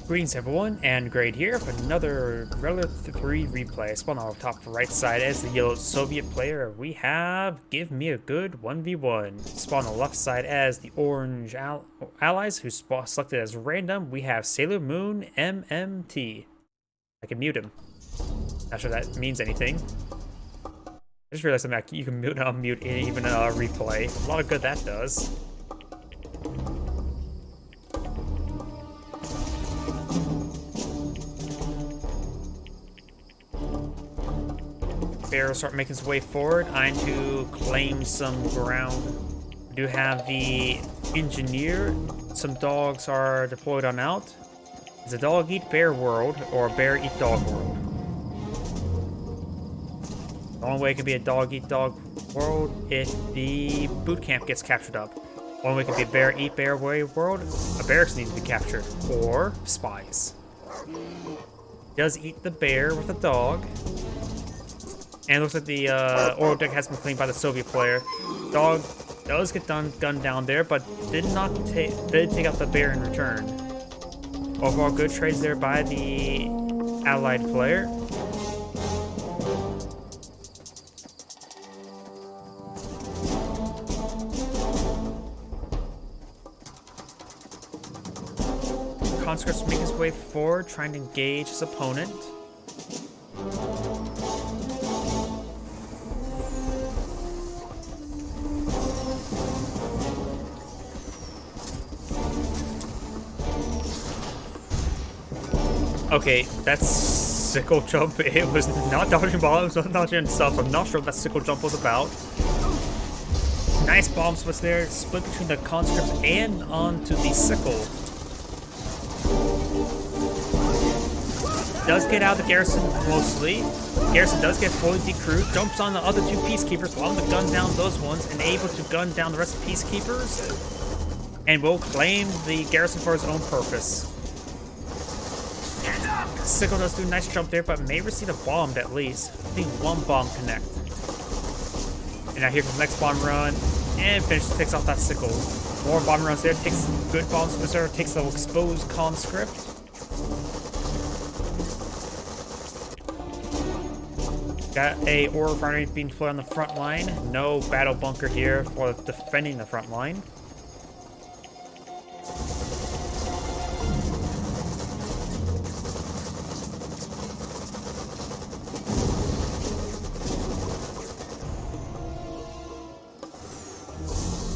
Greetings everyone, and Grade here for another Relic 3 replay. Spawn on the top right side as the yellow Soviet player, we have GiveMeGood1v1. Spawn on the left side as the orange allies, who selected as random, we have SailorMoonMMT. I can mute him. Not sure that means anything. I just realized that you can mute and unmute even a replay. A lot of good that does. Bear will start making his way forward. I need to claim some ground. We do have the engineer. Some dogs are deployed on out. It's a dog eat bear world or a bear eat dog world. The only way it could be a dog eat dog world if the boot camp gets captured up. The only way it could be a bear eat bear world, a bear needs to be captured, or spies. He does eat the bear with the dog. And it looks like the oil deck has been cleaned by the Soviet player. Dog does get gunned down there, but did take out the bear in return. Overall, good trades there by the allied player. Conscript's making his way forward, trying to engage his opponent. Okay, that's sickle jump. It was not dodging bombs, not dodging stuff. I'm not sure what that sickle jump was about. Nice bomb splits there, split between the conscripts and onto the sickle. Does get out of the garrison mostly. Garrison does get fully decrewed, jumps on the other two peacekeepers while to gun down those ones, and able to gun down the rest of the peacekeepers. And will claim the garrison for his own purpose. Sickle does do a nice jump there, but may receive a bomb at least. I think one bomb connect. And now here comes the next bomb run, and takes off that sickle. More bomb runs there, takes good bombs from there, takes the exposed conscript. Got a ore refinery being deployed on the front line. No battle bunker here for defending the front line.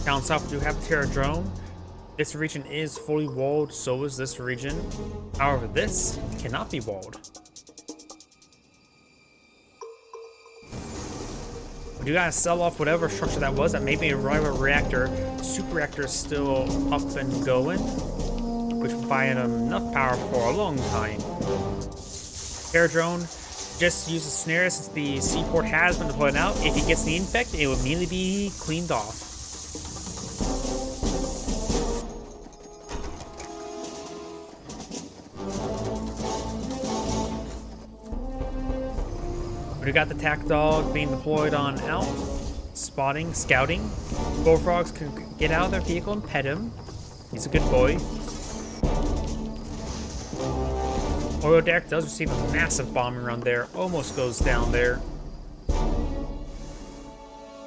Down south, we do have a Terradrome. This region is fully walled, so is this region. However, this cannot be walled. We do gotta sell off whatever structure that was. That may be a rival reactor. Super reactor is still up and going, which will buy him enough power for a long time. Terradrome just uses snare since the seaport has been deployed out. If he gets the infect, it will immediately be cleaned off. We got the tack dog being deployed on out, spotting, scouting. Bullfrogs can get out of their vehicle and pet him. He's a good boy. Oil deck does receive a massive bombing run there, almost goes down there.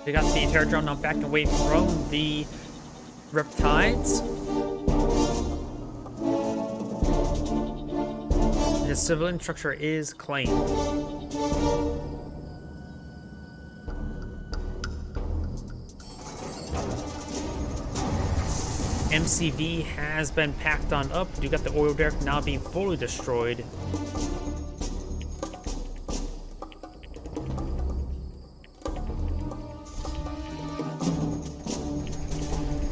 They got the Terradrome now backed away from the Riptides. The civilian structure is claimed. MCV has been packed on up. You got the oil derrick now being fully destroyed.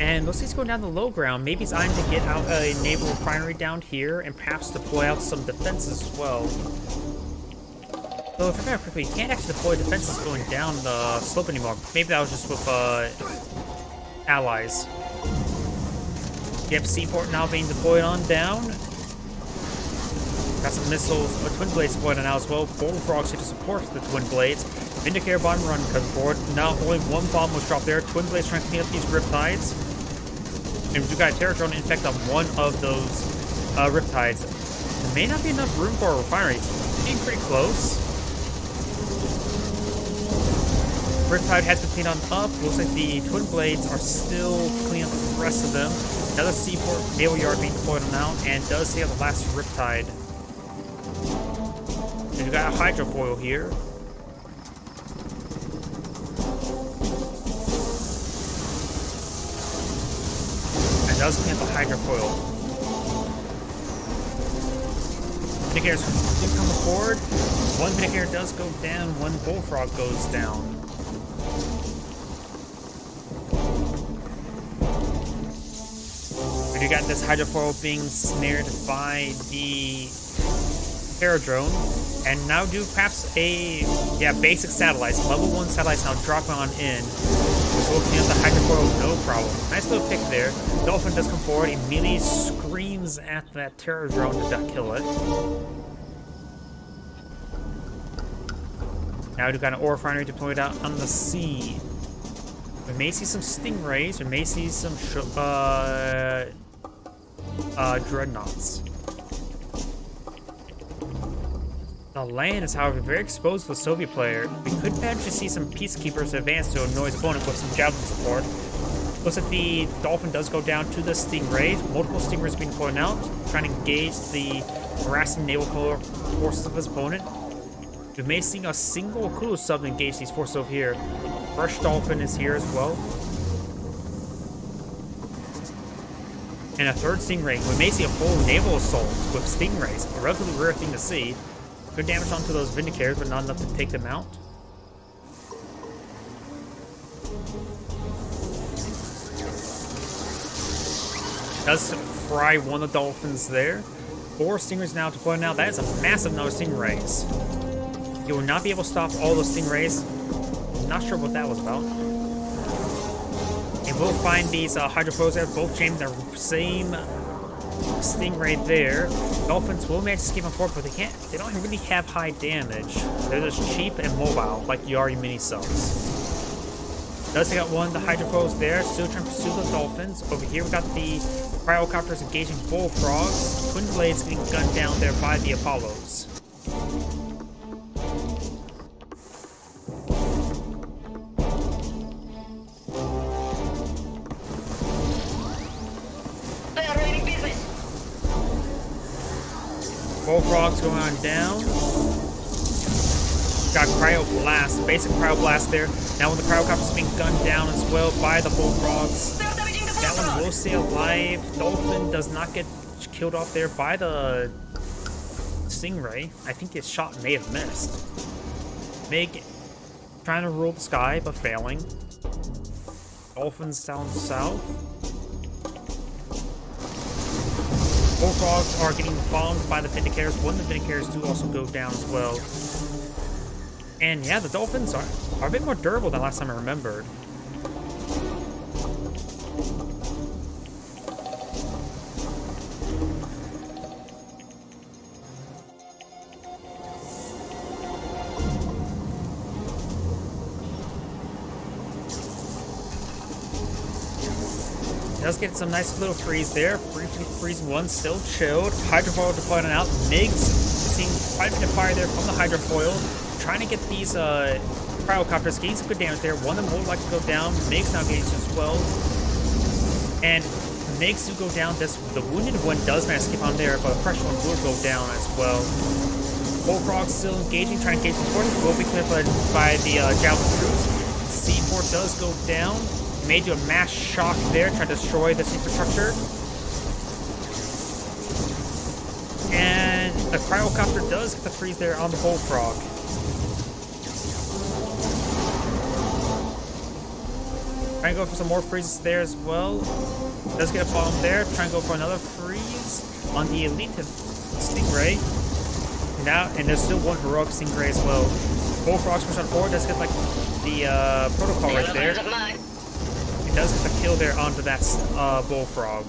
And looks like he's going down the low ground. Maybe it's time to get out a naval refinery down here and perhaps deploy out some defenses as well. Though if I remember correctly, you can't actually deploy defenses going down the slope anymore. Maybe that was just with allies. Yep, seaport now being deployed on down. Got some missiles, twin blades deployed on now as well. Bullfrogs here to support the twin blades. Vindicator bomb run coming forward. Now only one bomb was dropped there. Twin blades trying to clean up these riptides. And we got a Terradrome infect on one of those riptides. There may not be enough room for a refinery. It's getting pretty close. Riptide has been cleaned on up. Looks like the twin blades are still cleaning up the rest of them. Another seaport naval yard being deployed on out, and does take out the last Riptide. And we got a hydrofoil here. And does clean up the hydrofoil. Vindicators do come forward. One Vindicator does go down, one Bullfrog goes down. We got this hydrofoil being snared by the Aerodrone, and now do perhaps a basic satellites. Level 1 satellites now dropping on in. We'll clean up the hydrofoil, no problem. Nice little pick there. Dolphin does come forward, immediately screams at that Aerodrone to kill it. Now we've got an ore refinery deployed out on the sea. We may see some stingrays, we may see some dreadnoughts. The land is, however, very exposed to the Soviet player. We could potentially see some peacekeepers advance to annoy his opponent with some javelin support. Looks like the Dolphin does go down to the stingrays. Multiple stingrays being deployed out, trying to engage the harassing naval forces of his opponent. We may see a single Kulu sub engage these forces over here. Fresh Dolphin is here as well. And a third Stingray. We may see a full naval assault with Stingrays. A relatively rare thing to see. Good damage onto those Vindicators, but not enough to take them out. Does fry one of the Dolphins there. 4 Stingrays now deployed now. That is a massive number of Stingrays. You will not be able to stop all those Stingrays. Not sure what that was about. And we'll find these hydrofoils there, both jammed the same Stingray there. Dolphins will manage to escape on forward, but they don't really have high damage. They're just cheap and mobile, like the Yari mini subs. Does take out one of the hydrofoils there, still trying to pursue the Dolphins. Over here we got the cryocopters engaging Bullfrogs. Twin blades getting gunned down there by the Apollos. Bullfrogs going on down. Got Cryo Blast, basic Cryo Blast there. Now when the Cryocopter's being gunned down as well by the Bullfrogs. That one will stay alive. Dolphin does not get killed off there by the Stingray. I think his shot may have missed. Meg trying to rule the sky, but failing. Dolphins down south. Bullfrogs are getting bombed by the Vindicators. One of the Vindicators do also go down as well. And yeah, the Dolphins are a bit more durable than last time I remembered. Does get some nice little freeze there. Briefly freezing one, still chilled. Hydrofoil deployed on out. Migs seeing quite a bit of fire there from the hydrofoil. Trying to get these cryocopters, getting some good damage there. One of them would like to go down. Migs now engaged as well. And Migs do go down. The wounded one does manage to skip on there, but a fresh one will go down as well. Bullfrog still engaging, trying to engage the force. Will be cleared by the Javelin troops. C4 does go down. May do a mass shock there, try to destroy this infrastructure. And the cryocopter does get the freeze there on the Bullfrog. Trying to go for some more freezes there as well. Does get a bomb there, trying to go for another freeze on the elite Stingray. Now, and there's still one heroic Stingray as well. Bullfrog's push on forward, does get like the protocol right there. It does get the kill there onto that Bullfrog.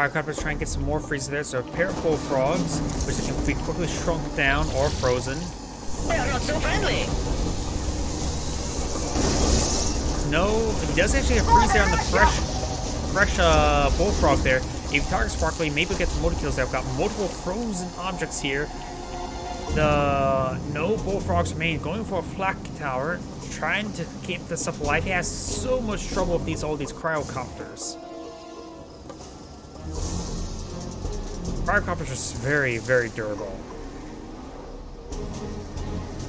Cryocopters try and get some more freezes there. So a pair of bullfrogs, which can be quickly shrunk down or frozen. They are not so friendly. No, he does actually get freeze there on the fresh bullfrog there. If you target Sparkly, maybe we'll get some multi-kills there. We've got multiple frozen objects here. No bullfrogs remain. Going for a flak tower, trying to keep this stuff alive. He has so much trouble with all these cryocopters. Cryocopters are just very, very durable.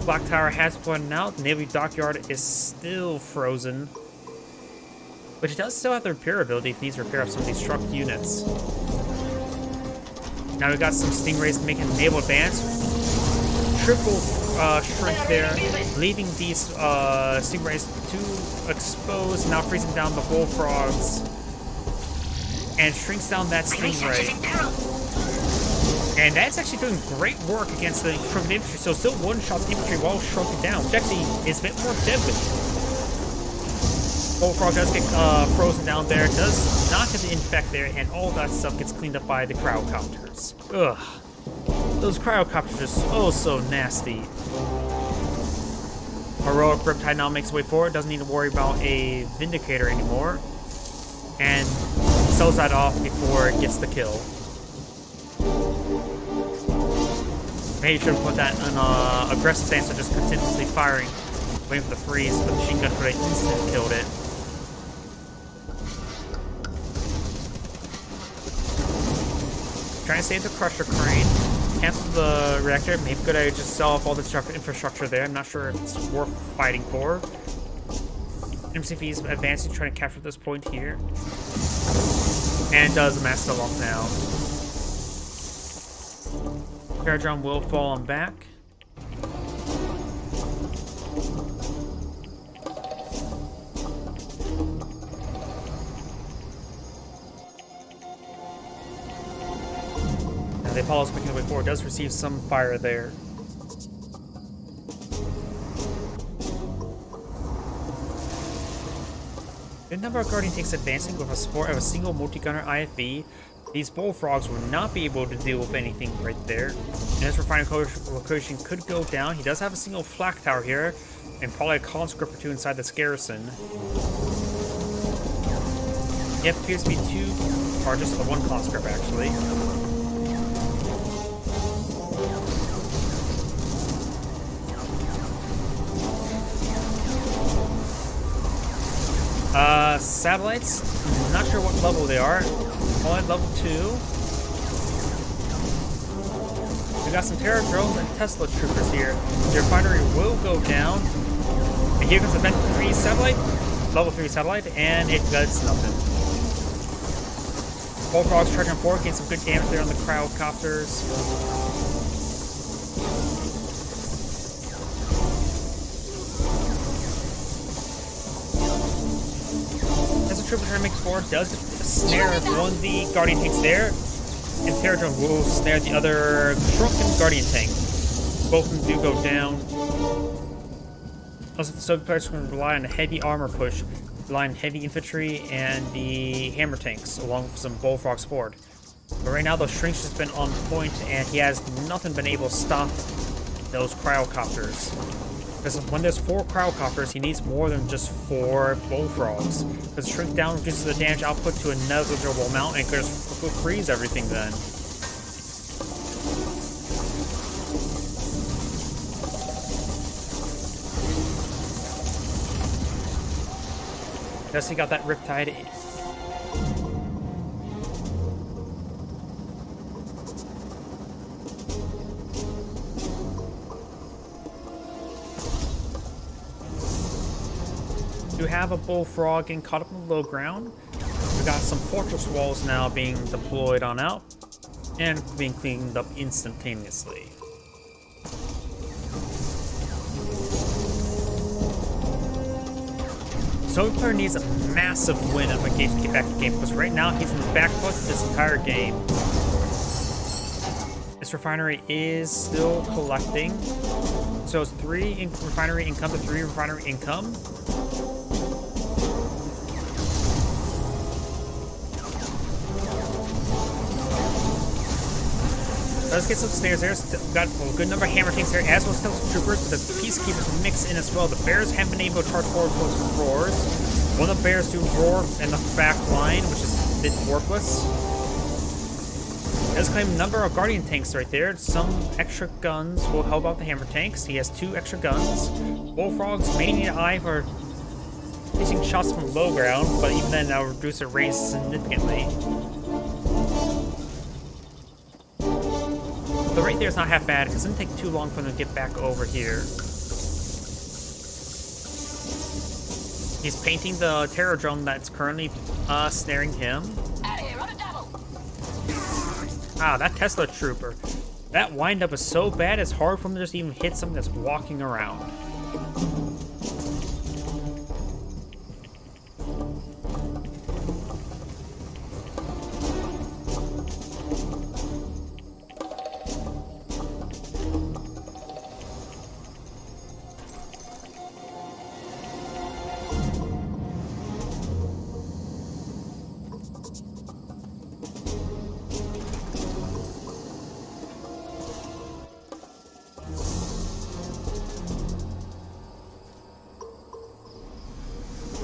Black Tower has pointed out, the Navy Dockyard is still frozen. But it does still have the repair ability if it needs to repair some of these truck units. Now we've got some Stingrays making naval advance. Triple shrink there, leaving these Stingrays too exposed, now freezing down the bullfrogs. And shrinks down that Stingray. And that's actually doing great work against the shrunken infantry, so still one-shots infantry while shrunken down, which actually is a bit more deadly. Bullfrog does get frozen down there, does not get the infect there, and all that stuff gets cleaned up by the cryocopters. Ugh. Those cryocopters are so nasty. Heroic Riptide now makes way forward, doesn't need to worry about a Vindicator anymore, and sells that off before it gets the kill. Maybe you should have put that in aggressive stance, so just continuously firing, waiting for the freeze, but the machine gun could have instantly killed it. Trying to save the crusher crane, cancel the reactor. Maybe could I just sell off all the infrastructure there? I'm not sure if it's worth fighting for. MCV is advancing, trying to capture this point here, and does a mass sell off now. Paradron will fall on back. Now the Apollo's making the way forward, does receive some fire there. The number of Guardian tanks advancing with a support of a single multi-gunner IFV. These bullfrogs will not be able to deal with anything right there. And his refining location could go down. He does have a single flak tower here, and probably a conscript or two inside this garrison. Yep, appears to be two, or just the one conscript actually. Satellites, not sure what level they are. All at level 2. We got some Terra drones and Tesla troopers here. The refinery will go down. And here comes the Vent 3 satellite, level 3 satellite, and it does nothing. Bullfrogs charging forward, getting some good damage there on the cryocopters. Trooper trying to make forward, does get a snare of one of the Guardian tanks there, and Terradrone will snare the other shrunken Guardian tank. Both of them do go down. Also, the Soviet players are going to rely on a heavy armor push, rely on heavy infantry and the hammer tanks, along with some bullfrogs forward. But right now, the shrink's just been on point, and he has nothing been able to stop those cryocopters. Because when there's 4 cryocopters, he needs more than just 4 bullfrogs. Because shrink down reduces the damage output to a negligible amount, and could just freeze everything then. Yes, he got that Riptide. We have a bullfrog getting caught up in the low ground. We got some fortress walls now being deployed on out and being cleaned up instantaneously. So the player needs a massive win of a game to get back to the game, because right now he's in the back foot this entire game. This refinery is still collecting. So it's 3 refinery income to 3 refinery income. Does get some snares there. Still got a good number of hammer tanks there, as well as skeleton troopers, but there's peacekeepers mix in as well. The bears haven't been able to charge forward with roars. One of the bears do roar in the back line, which is a bit worthless. Does claim a number of guardian tanks right there. Some extra guns will help out the hammer tanks. He has 2 extra guns. Bullfrogs may need an eye for facing shots from low ground, but even then that'll reduce their range significantly. The rate there is not half bad, because it doesn't take too long for them to get back over here. He's painting the terror drone that's currently snaring him. Ah, that Tesla trooper. That windup is so bad, it's hard for him to just even hit something that's walking around.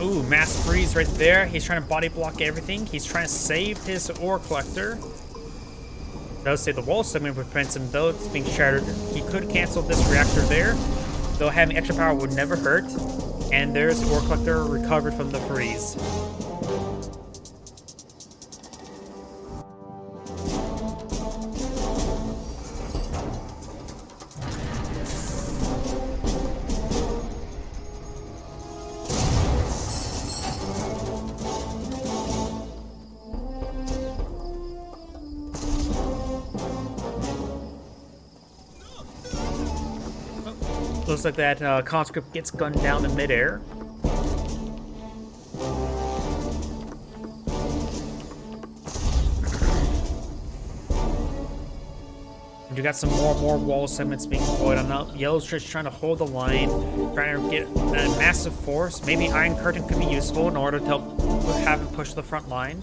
Ooh, mass freeze right there. He's trying to body block everything. He's trying to save his ore collector. Does say the wall segment prevents him, though it's being shattered. He could cancel this reactor there, though having extra power would never hurt. And there's the ore collector recovered from the freeze. Looks like that conscript gets gunned down in midair. And you got some more wall segments being deployed on up. Yellow's just trying to hold the line, trying to get a massive force. Maybe Iron Curtain could be useful in order to help have it push the front line.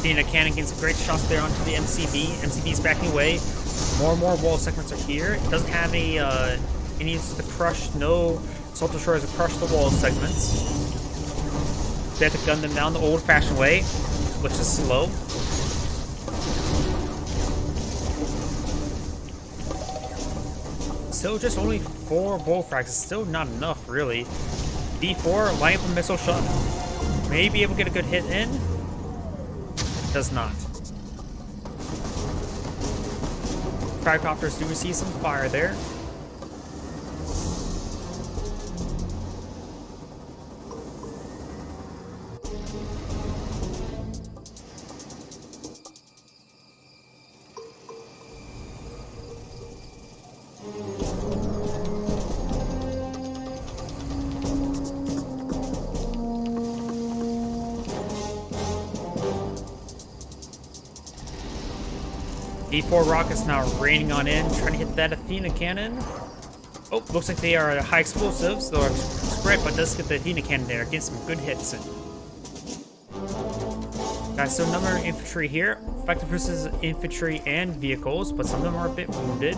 Athena Cannon getting some great shots there onto the MCB. MCB's backing away. More and more wall segments are here. It doesn't have any, it needs to crush, no assault destroyers to crush the wall segments. They have to gun them down the old-fashioned way, which is slow. Still just only 4 bullfrags. It's still not enough, really. D4, line up a missile shot. May be able to get a good hit in. Does not. Tricopters do receive some fire there. D4 rockets now raining on in, trying to hit that Athena cannon. Oh, looks like they are high explosives. They'll spread, but does get the Athena cannon there. Get some good hits in. Got still a number of infantry here. Effective versus infantry and vehicles, but some of them are a bit wounded.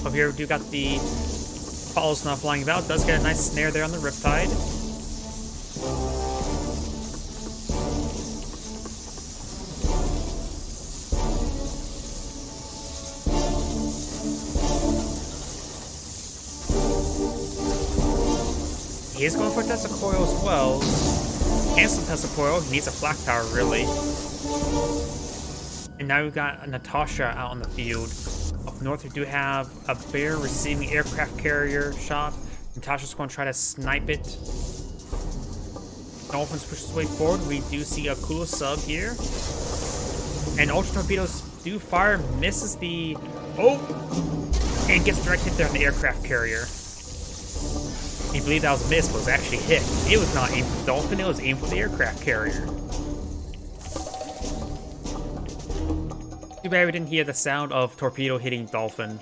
Up here, we do got the Apollo's not flying about. Does get a nice snare there on the Riptide. He is going for a Tesla Coil as well. Cancel Tesla Coil. He needs a flak tower, really. And now we've got Natasha out on the field. Up north, we do have a bear receiving aircraft carrier shot. Natasha's going to try to snipe it. Dolphins push his way forward. We do see a cool sub here. And Ultra Torpedoes do fire, misses the... Oh! And gets direct hit there on the aircraft carrier. You believe that was a miss, but it was actually hit. It was not aimed for the Dolphin, it was aimed for the aircraft carrier. Too bad we didn't hear the sound of torpedo hitting Dolphin.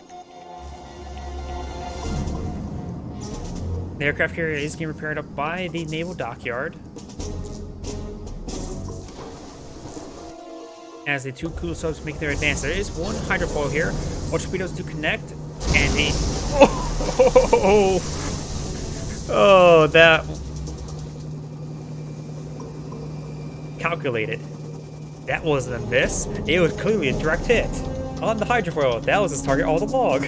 The aircraft carrier is getting repaired up by the naval dockyard. As the two Kulu subs make their advance. There is one hydrofoil here. All torpedoes do connect. And the... Oh, that... Calculated. That wasn't a miss. It was clearly a direct hit. On the hydrofoil. That was his target all along.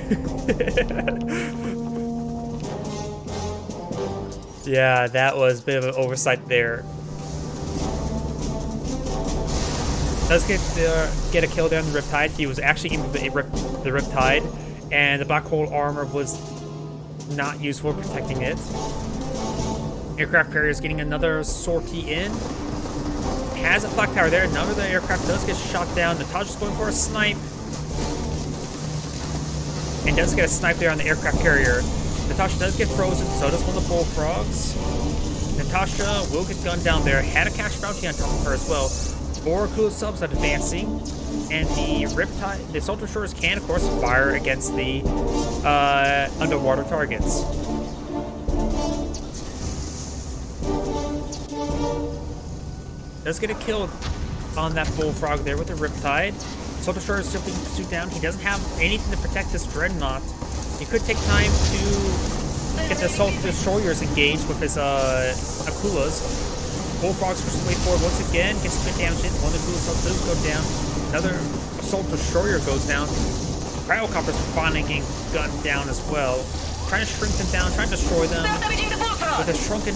Yeah, that was a bit of an oversight there. Does get a kill there on the Riptide. He was actually aiming the Riptide, and the black hole armor was not useful for protecting it. Aircraft carrier is getting another sortie in. Has a flak tower there. None of the aircraft does get shot down. Natasha's going for a snipe. And does get a snipe there on the aircraft carrier. Natasha does get frozen, so does one of the bullfrogs. Natasha will get gunned down there. Had a cash bounty on top of her as well. 4 Kulu subs are advancing. And the Riptide, the Assault Destroyers can, of course, fire against the underwater targets. Does get a kill on that bullfrog there with the Riptide. Assault Destroyer is simply shoot down. He doesn't have anything to protect this Dreadnought. He could take time to get the Assault Destroyers engaged with his Akulas. Bullfrog pushes the way forward once again, gets a bit damage in. One of the Akula subs does go down. Another Assault Destroyer goes down. Cryocopters finally getting gunned down as well. Trying to shrink them down, trying to destroy them. With the shrunken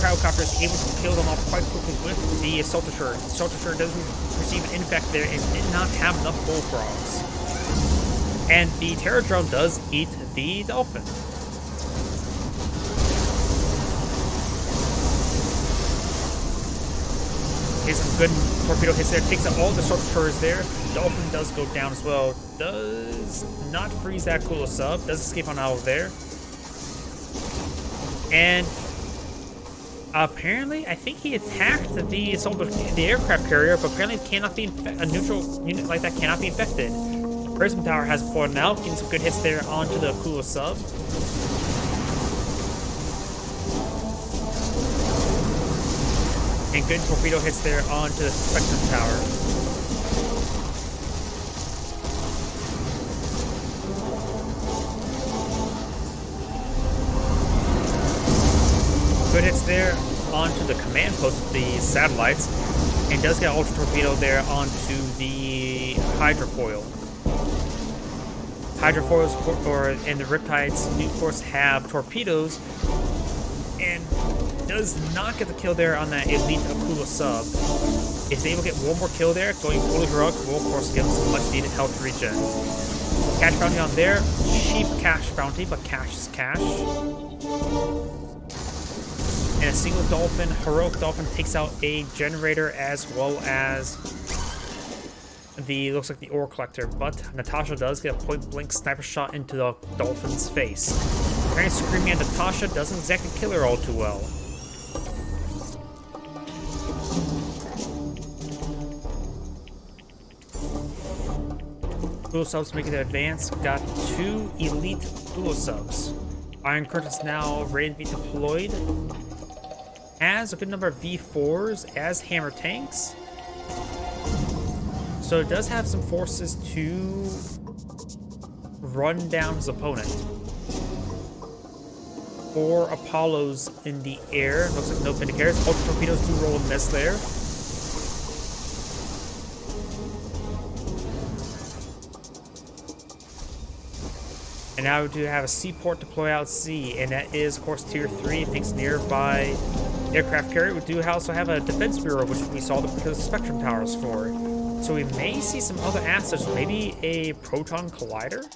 Cryocopters able to kill them off quite quickly with the Assault Destroyer. The Assault Destroyer does receive an infect there and did not have enough Bullfrogs. And the Terror Drone does eat the Dolphin. Here's some good torpedo hits there. Takes out all the Assault Destroyers there. Dolphin does go down as well. Does not freeze that Kulu sub. Does escape on out of there. And apparently, I think he attacked the aircraft carrier, but apparently it cannot be a neutral unit like that cannot be infected. Prism Tower has fallen out, getting some good hits there onto the Kulu sub. And good torpedo hits there onto the Spectrum Tower. Good hits there onto the command post of the satellites, and does get ultra torpedo there onto the hydrofoil. Hydrofoils and the Riptides do of course have torpedoes, and does not get the kill there on that elite Akula sub. Is able to get one more kill there, going fully heroic, will of course give him some much needed health regen. Cash bounty on there, cheap cash bounty, but cash is cash. And a single Dolphin, heroic Dolphin, takes out a generator as well as the, looks like the ore collector, but Natasha does get a point-blank sniper shot into the Dolphin's face. Apparently screaming at Natasha doesn't exactly kill her all too well. Kulu subs making their advance. Got 2 elite Kulu subs. Iron Curtain's now ready to be deployed. Has a good number of V4s as hammer tanks. So it does have some forces to run down his opponent. 4 Apollos in the air. Looks like no Vindicators. Ultra torpedoes do roll and miss there. And now we do have a seaport deploy out sea, and that is, of course, Tier 3, thanks nearby aircraft carrier. We do also have a defense bureau, which we saw the Spectrum Towers for. So we may see some other assets, maybe a proton collider?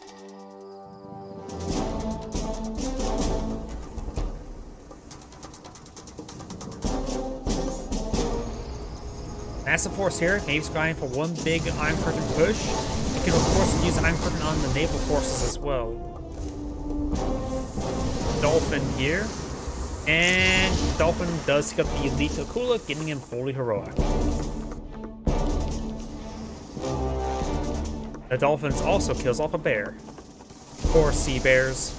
Massive force here. Navy's going for one big Iron Curtain push. You can, of course, use Iron Curtain on the naval forces as well. Dolphin here. And Dolphin does take up the elite Akula, getting him fully heroic. The Dolphins also kills off a bear. Poor sea bears.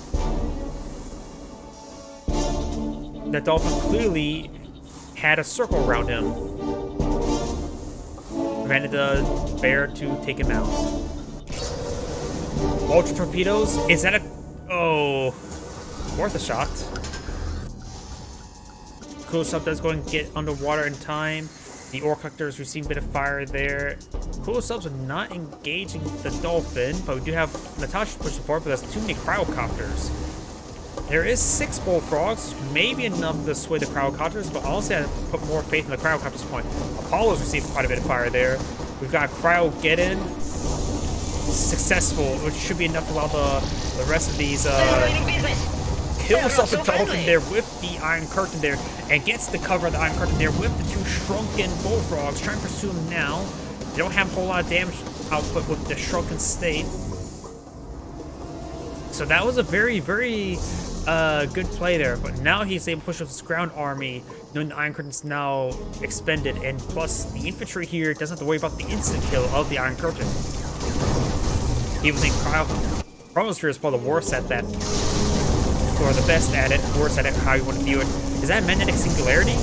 The dolphin clearly had a circle around him. Prevented the bear to take him out. Ultra torpedoes? Is that a... Oh. Worth a shot. Cool Sub does go and get underwater in time. The ore collector is receiving a bit of fire there. Cool Subs are not engaging the dolphin, but we do have Natasha pushing forward, but there's too many cryocopters. There is 6 bullfrogs, maybe enough to sway the cryocopters, but honestly I put more faith in the cryocopters at this point. Apollo's received quite a bit of fire there. We've got Cryo-Get-In. Successful, which should be enough to allow the rest of these kills off the dolphin there with the Iron Curtain there, and gets the cover of the Iron Curtain there with the 2 shrunken bullfrogs. Trying to pursue him now. They don't have a whole lot of damage output with the shrunken state. So that was a very, very good play there. But now he's able to push up his ground army, knowing the Iron Curtain's now expended, and plus the infantry here doesn't have to worry about the instant kill of the Iron Curtain. People think Chronosphere is probably the worst at that, or the best at it, worst at it, how you want to view it. Is that magnetic singularity?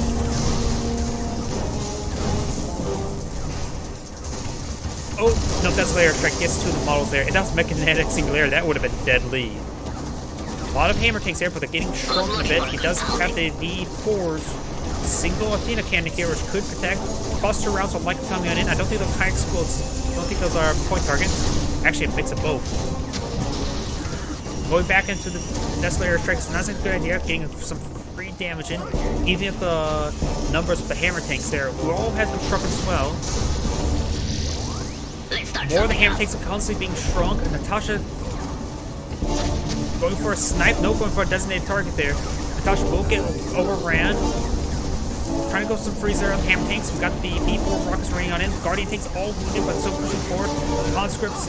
Oh, no, that's layer strike. Gets 2 of the models there. If that was magnetic singularity, that would have been deadly. A lot of hammer tanks there, but they're getting shrunk a bit. He does have the V4's single Athena cannon here, which could protect. Cluster rounds are likely coming on in. I don't think those high explosives, I don't think those are point targets. Actually, a mix of both. Going back into the Desolator strikes, not a good idea. Getting some free damage in, even if the numbers of the hammer tanks there all has been shrunk as well. More of the hammer tanks are constantly being shrunk. And Natasha going for a snipe. No, going for a designated target there. Natasha will get overran. Trying to go some freeze there on the hammer tanks. We've got the V4 rockets raining on in. Guardian tanks all wounded, but still pushing forward. Conscripts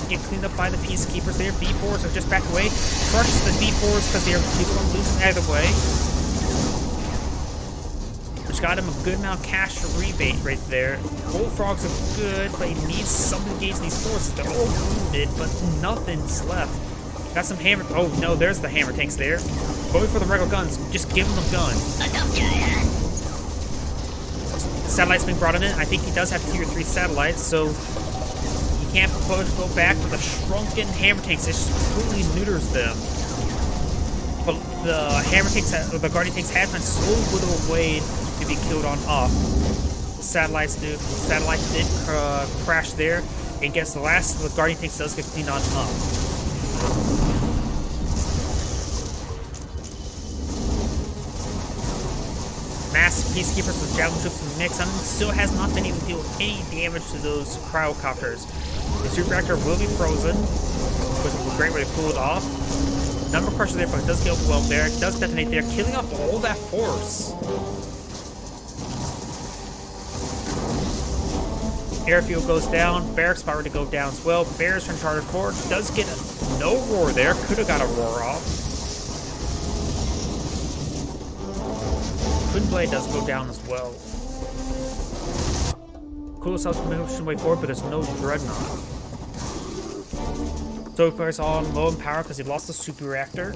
get cleaned up by the Peacekeepers there. V4s are just back away. Crushes the V4s because he's going to lose them either way. Which got him a good amount of cash rebate right there. Bullfrogs are good, but he needs something to engage these forces. They're all wounded, but nothing's left. Got some hammer... Oh, no, there's the hammer tanks there. Going for the regular guns. Just give him a gun. A dump guy, huh? Satellites being brought in. I think he does have tier 3 satellites, so he can't go back with the shrunken hammer tanks. It just completely neuters them. But the hammer tanks, the guardian tanks have been slowly whittled away to be killed on off. Satellite did crash there, and guess the last of the guardian tanks does get cleaned on up. Mass Peacekeepers with javelin troops in the mix, and still has not been able to deal any damage to those cryocopters. The super reactor will be frozen, which is a great way to cool it off. Number crusher there, but it does get overwhelmed there. It does detonate there, killing off all that force. Airfield goes down, barracks about ready to go down as well. Bears trying to charge forward, does get no roar there, could have got a roar off. Twin Blade does go down as well. Cool Sub's pushing way forward, but there's no Dreadnought. So he plays on low in power because he lost the super reactor.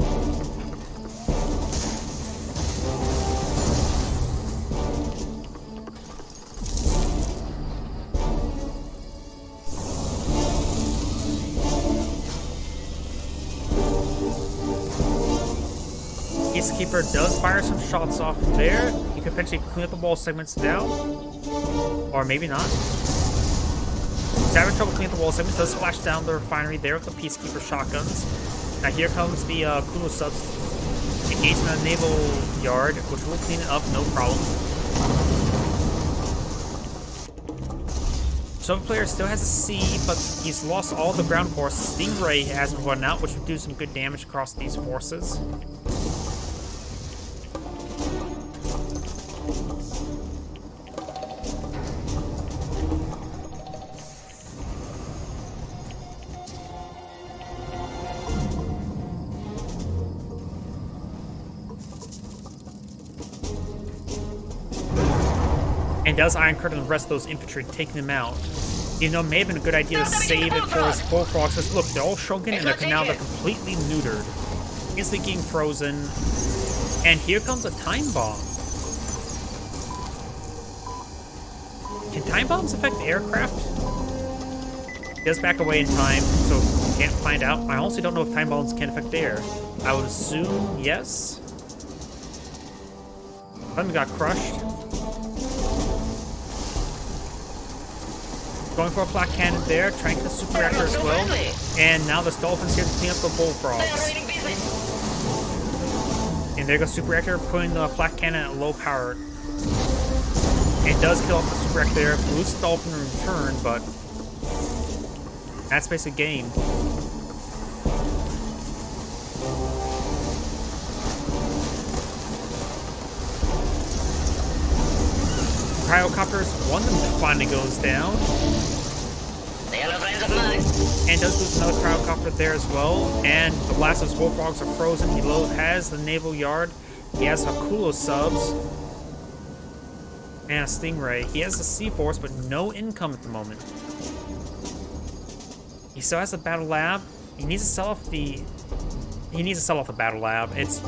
Peacekeeper does fire some shots off there. He could potentially clean up the wall segments now. Or maybe not. He's having trouble cleaning up the wall segments. Does splash down the refinery there with the Peacekeeper shotguns. Now here comes the Kulu subs engaging the naval yard, which will clean it up, no problem. Some player still has a C, but he's lost all the ground force. Stingray has been run out, which will do some good damage across these forces. And does Iron Curtain and the rest of those infantry taking them out? You know, it may have been a good idea to save it for his bullfrogs. Because look, they're all shrunken and now they're completely neutered. instantly getting frozen. And here comes a time bomb. Can time bombs affect aircraft? It does back away in time, so can't find out. I honestly don't know if time bombs can affect air. I would assume yes. Something got crushed. Going for a flat cannon there, trying to get the super reactor as well. And now this dolphin's here to clean up the bullfrogs. And there goes super reactor, putting the flat cannon at low power. It does kill off the super reactor there, boosts the dolphin in return, but that's basically game. Cryocopters, one of them finally goes down. And does lose another cryocopter there as well. And the last of his bullfrogs are frozen. He has the naval yard. He has Hakulo subs. And a stingray. He has the Sea Force, but no income at the moment. He still has the battle lab. He needs to sell off the battle lab. It's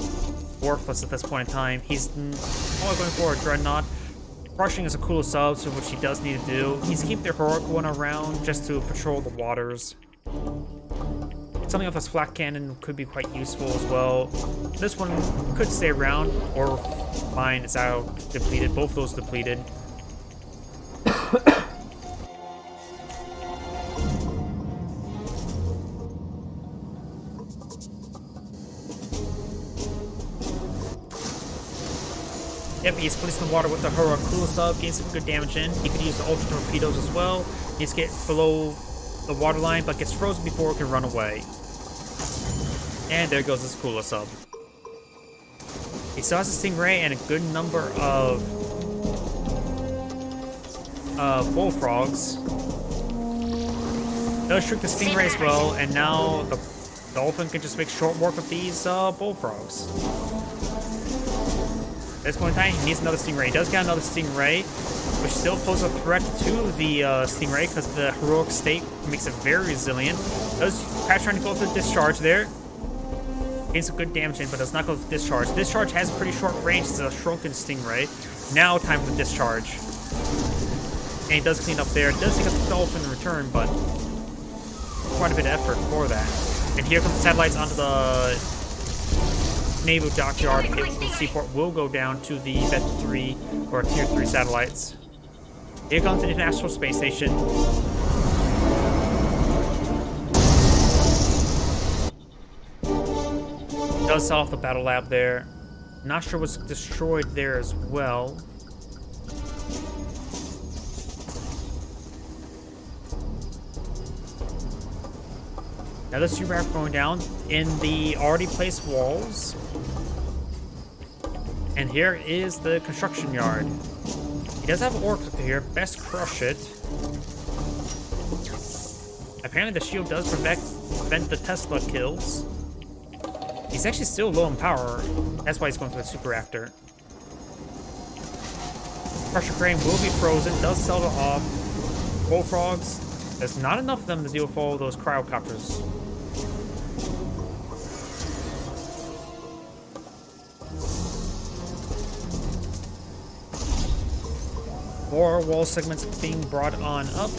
worthless at this point in time. He's only going for a dreadnought. Crushing is a cool sub, so which he does need to do. He's keeping the heroic one around just to patrol the waters. Something off his flat cannon could be quite useful as well. This one could stay around, or mine is out, depleted. Both of those depleted. Yep, he's placing the water with the Harakula sub, getting some good damage in. He could use the ultra torpedoes as well. He needs to get below the waterline, but gets frozen before it can run away. And there goes his Kula sub. He still has a Stingray and a good number of bullfrogs. Does shrink the Stingray as well, and now the dolphin can just make short work of these bullfrogs. At this point in time, he needs another Stingray. He does get another Stingray, which still poses a threat to the Stingray because the heroic state makes it very resilient. Does Crash trying to go for the discharge there. Gains some good damage in, but does not go for the discharge. Discharge has a pretty short range. It's a shrunken Stingray. Now time for the discharge. And he does clean up there. Does take up the dolphin in return, but quite a bit of effort for that. And here comes the satellites onto the naval dockyard. The seaport will go down to the Vet 3 or Tier 3 satellites. Here comes the International Space Station. Does sell off the battle lab there. Not sure what's destroyed there as well. Now the super reactor going down in the already placed walls. And here is the construction yard. He does have an ore clicker here. Best crush it. Apparently the shield does prevent the Tesla kills. He's actually still low in power. That's why he's going for the super reactor. Crusher crane will be frozen. Does sell it off. Bullfrogs. There's not enough of them to deal with all those cryocopters. More wall segments being brought on up.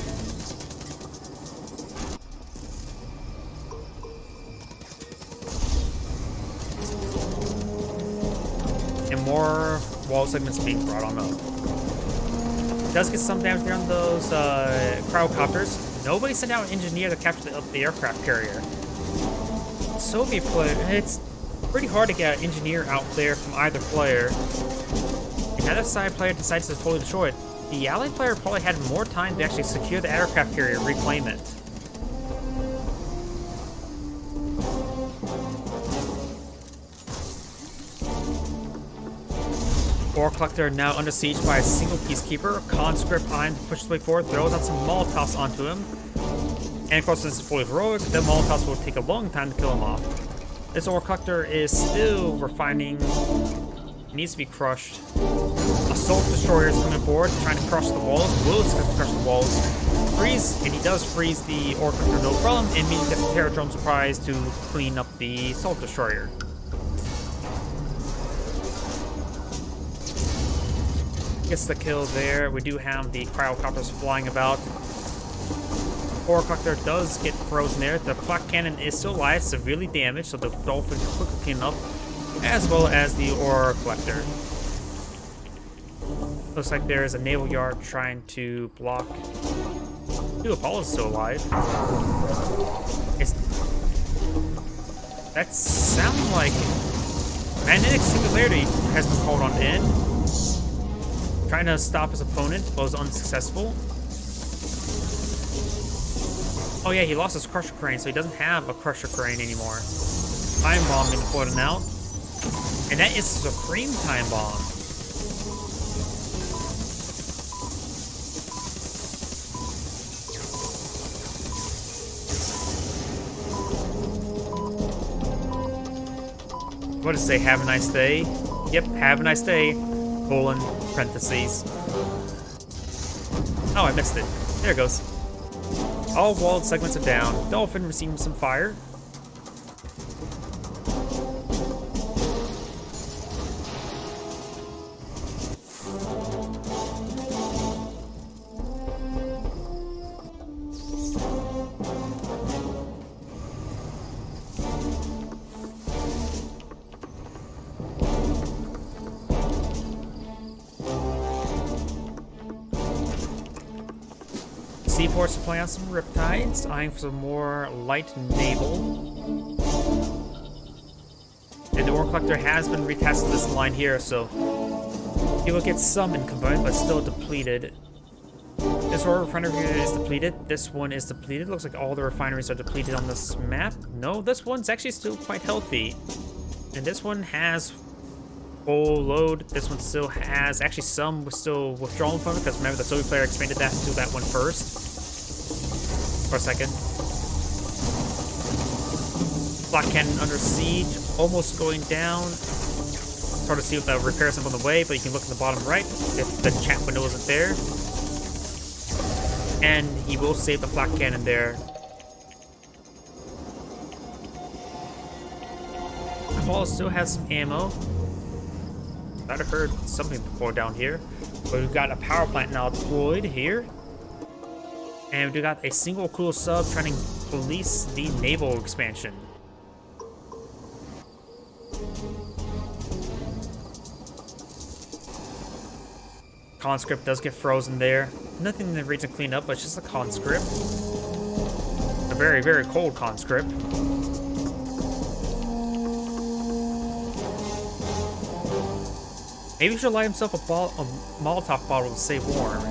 And more wall segments being brought on up. Does get some damage there on those cryocopters. Nobody sent out an engineer to capture the aircraft carrier. Soviet player, it's pretty hard to get an engineer out there from either player. And neither side player decides to totally destroy it. The Allied player probably had more time to actually secure the aircraft carrier and reclaim it. Ore collector now under siege by a single peacekeeper. Conscript on to push his way forward, throws out some Molotovs onto him. And of course, since it's fully heroic, the Molotovs will take a long time to kill him off. This ore collector is still refining. It needs to be crushed. Assault destroyers coming forward, trying to crush the walls. Will crush the walls. Freeze, and he does freeze the ore collector, no problem. And means he gets a Terradrome surprise to clean up the assault destroyer. Gets the kill there. We do have the cryocopters flying about. Ore collector does get frozen there. The flak cannon is still alive, severely damaged, so the dolphin quickly clean up, as well as the ore collector. Looks like there is a naval yard trying to block. Two Apollo's still alive. That sounds like magnetic singularity has been called on in. Trying to stop his opponent, but was unsuccessful. Oh yeah, he lost his crusher crane, so he doesn't have a crusher crane anymore. Time bomb being put out, and that is Supreme Time Bomb. What does it say? Have a nice day. Yep, have a nice day. Colon, parentheses. Oh, I missed it. There it goes. All walled segments are down. Dolphin receiving some fire. Seaport supply on some riptides, eyeing for some more light naval. And the ore collector has been retested this line here, so he will get some income, but still depleted. This ore refinery here is depleted. This one is depleted. Looks like all the refineries are depleted on this map. No, this one's actually still quite healthy. And this one has full load. This one still has, actually some was still withdrawn from it, because remember the Soviet player expanded that to that one first. For a second. Flak cannon under siege, almost going down. It's hard to see with the repair symbol on the way, but you can look in the bottom right if the chat window isn't there. And he will save the flak cannon there. Apollo still has some ammo. I'd have heard something before down here. But we've got a power plant now deployed here. And we've got a single cool sub trying to police the naval expansion. Conscript does get frozen there. Nothing in the region cleaned up, but it's just a conscript. A very, very cold conscript. Maybe he should light himself a Molotov bottle to stay warm.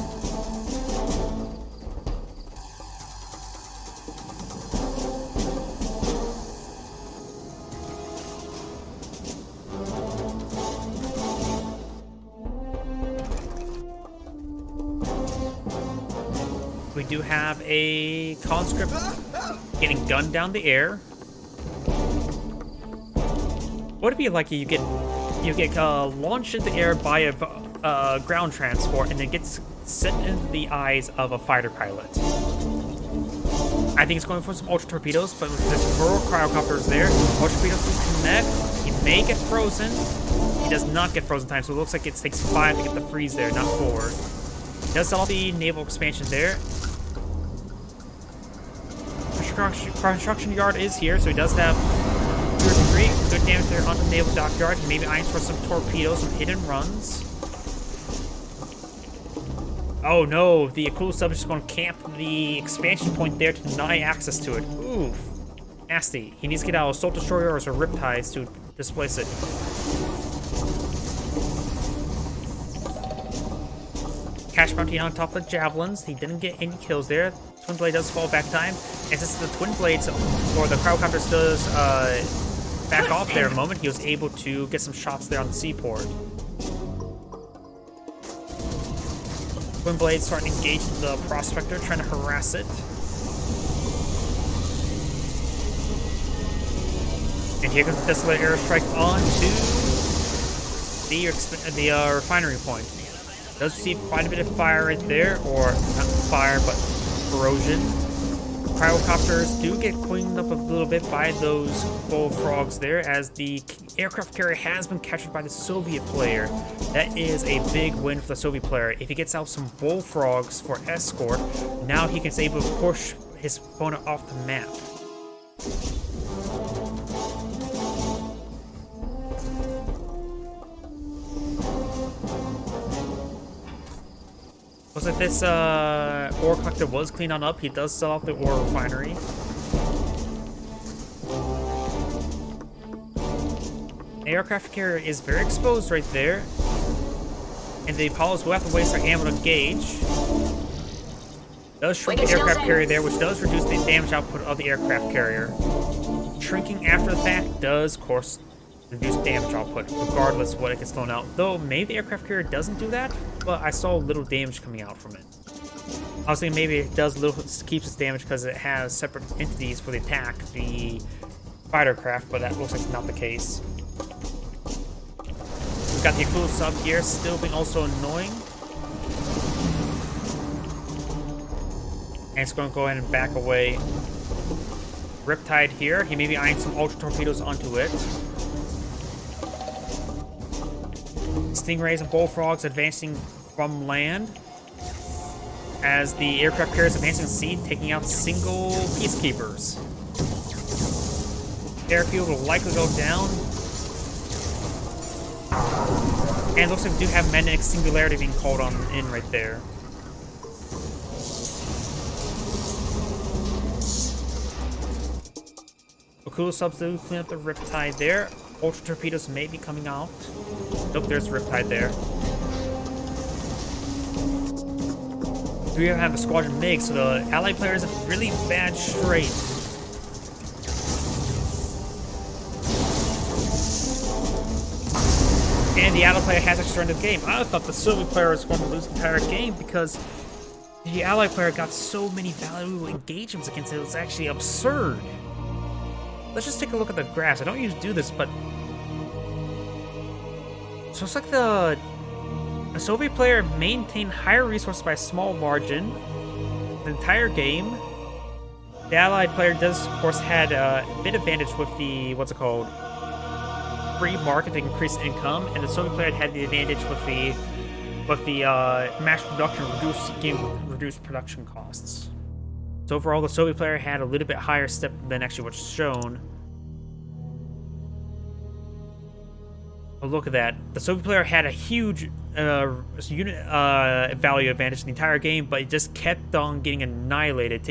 We do have a conscript getting gunned down the air. What would it be like you get launched into the air by a ground transport and then gets sent into the eyes of a fighter pilot? I think it's going for some ultra torpedoes, but with this rural cryocopters there, ultra torpedoes will connect. He may get frozen. He does not get frozen time, so it looks like it takes 5 to get the freeze there, not 4. He does sell the naval expansion there. Construction yard is here, so he does have 2 or 3 good damage there on the naval dockyard. He maybe eyes for some torpedoes, some hit and runs. Oh no, the Akula sub is just going to camp the expansion point there to deny access to it. Oof. Nasty. He needs to get out assault destroyers or riptides to displace it. Cash bounty on top of the javelins. He didn't get any kills there. Twin blade does fall back time. And since the twin blades or the cryocopters does back off there a moment, he was able to get some shots there on the seaport. Twin blades starting to engage the prospector, trying to harass it. And here comes the Desolator airstrike onto the refinery point. Does receive quite a bit of fire right there, or not fire, but corrosion. Pyrocopters do get cleaned up a little bit by those bullfrogs there, as the aircraft carrier has been captured by the Soviet player. That is a big win for the Soviet player. If he gets out some bullfrogs for escort, now he can able to push his opponent off the map. Looks like this ore collector was cleaned on up. He does sell off the ore refinery. The aircraft carrier is very exposed right there. And the Apollos will have to waste their ammo to engage. Does shrink the aircraft carrier there, which does reduce the damage output of the aircraft carrier. Shrinking after the fact does, of course, reduce damage output, regardless of what it gets thrown out. Though, maybe the aircraft carrier doesn't do that, but I saw little damage coming out from it. I was thinking maybe it does keeps its damage because it has separate entities for the attack, the fighter craft, but that looks like not the case. We've got the Akula sub here, still being also annoying. And it's going to go ahead and back away. Riptide here, he may be eyeing some ultra torpedoes onto it. Stingrays and bullfrogs advancing from land as the aircraft carrier is advancing to sea, taking out single peacekeepers. Airfield will likely go down. And it looks like we do have magnetic singularity being called on in right there. Akula subs do clean up the Riptide there. Ultra torpedoes may be coming out. Nope, there's Riptide there. We have a squadron MiG, so the allied player is in really bad strait. And the allied player has actually surrendered the game. I thought the Soviet player was going to lose the entire game because the allied player got so many valuable engagements against it. It was actually absurd. Let's just take a look at the graphs. I don't usually do this, but so it's like the Soviet player maintained higher resources by a small margin the entire game. The Allied player does, of course, had a bit advantage with the free market to increase income, and the Soviet player had the advantage with the mass production, reduced production costs. So overall, the Soviet player had a little bit higher step than actually what's shown. Oh, look at that. The Soviet player had a huge unit value advantage the entire game, but it just kept on getting annihilated,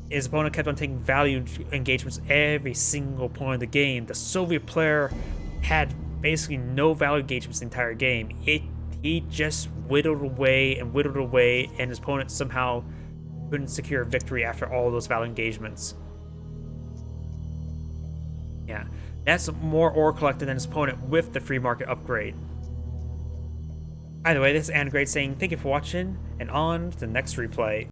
his opponent kept on taking value engagements every single point of the game. The Soviet player had basically no value engagements the entire game. He just whittled away, and his opponent somehow couldn't secure a victory after all those value engagements. Yeah, that's more ore collected than his opponent with the free market upgrade. Either way, this is Anagrade saying thank you for watching, and on to the next replay.